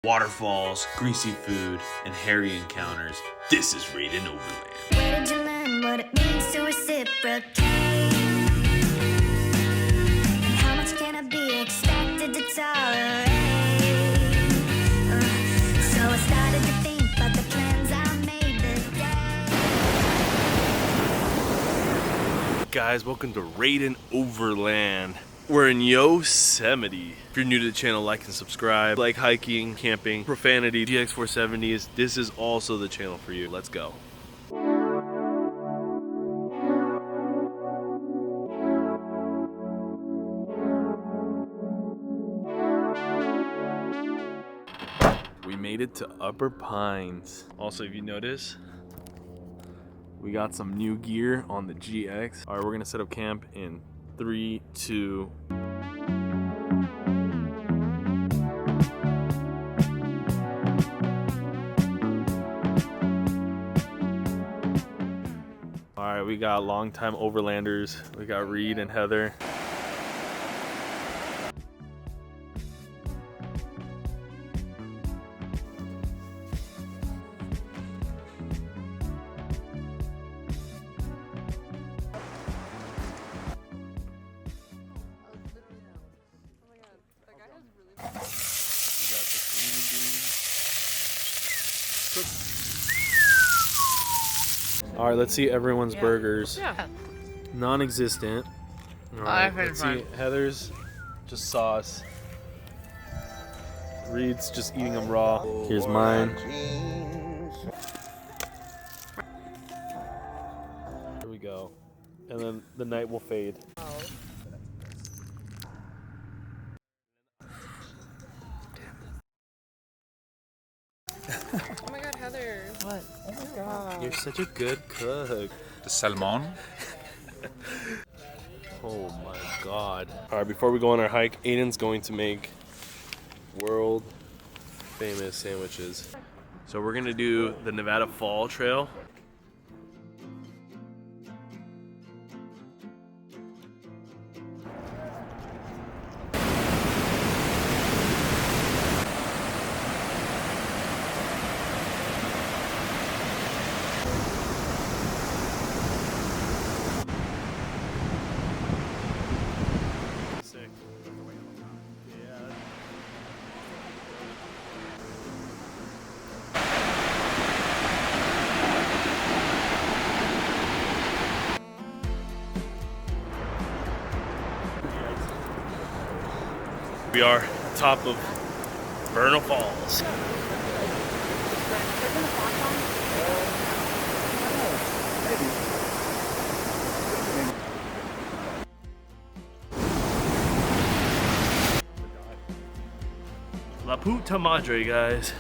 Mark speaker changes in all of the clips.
Speaker 1: Waterfalls, greasy food, and hairy encounters. This is Raiden Overland.
Speaker 2: Where did you learn what it means to reciprocate? And how much can I be expected to tolerate? So I started to think about the plans I made this day.
Speaker 3: Guys, welcome to Raiden Overland. We're in Yosemite. If you're new to the channel, like and subscribe. Like hiking, camping, profanity, GX470s, this is also the channel for you. Let's go. We made it to Upper Pines. Also, if you notice, we got some new gear on the GX. All right, we're gonna set up camp in 3, 2. All right, we got longtime overlanders. We got Reed and Heather. All right, let's see everyone's burgers.
Speaker 4: Yeah.
Speaker 3: Non-existent. All right, let's see Heather's, just sauce. Reed's just eating them raw. Here's mine. Here we go. And then the night will fade.
Speaker 4: Oh my god, Heather. What? Oh my god.
Speaker 3: You're such a good cook.
Speaker 5: The salmon.
Speaker 3: Oh my god. Alright, before we go on our hike, Aiden's going to make world famous sandwiches. So we're gonna do the Nevada Fall Trail. We are at the top of Vernal Falls. La puta madre, guys.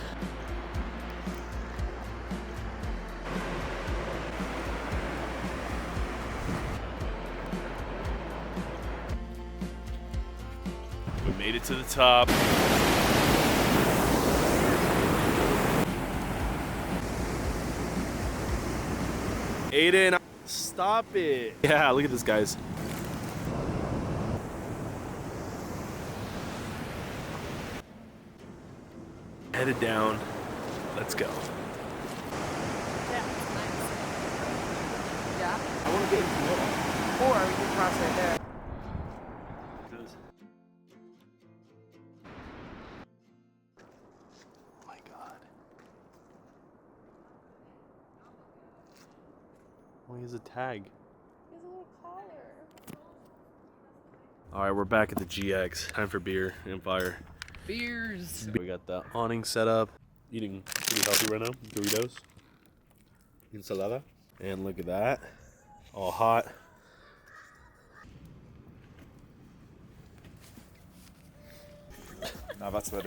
Speaker 3: We made it to the top. Aiden, stop it. Yeah, look at this, guys. Headed down. Let's go.
Speaker 4: Yeah, it's nice. Yeah? I want to get into the middle. Or we can cross right there.
Speaker 3: Oh my god. Oh, he has a tag.
Speaker 4: He has a little collar.
Speaker 3: Alright, we're back at the GX. Time for beer and fire.
Speaker 4: Beers.
Speaker 3: We got the awning set up. Eating pretty healthy right now. Doritos. Ensalada. And look at that. All hot.
Speaker 5: Now that's what.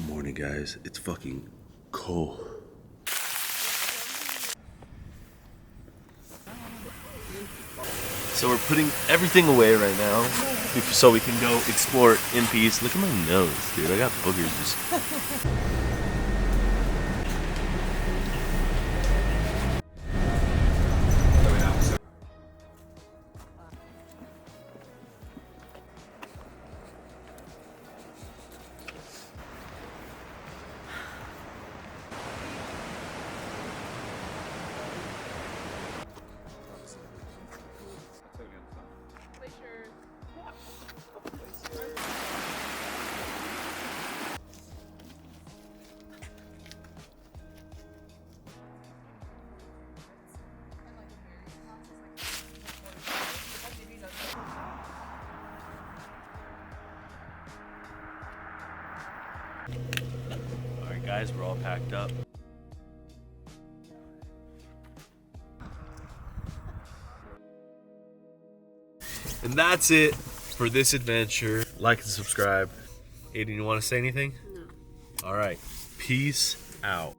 Speaker 1: Morning, guys. It's fucking cold.
Speaker 3: So we're putting everything away right now so we can go explore in peace. Look at my nose, dude. I got boogers just. All right, guys, we're all packed up. And that's it for this adventure. Like and subscribe. Aiden, you want to say anything?
Speaker 4: No.
Speaker 3: All right. Peace out.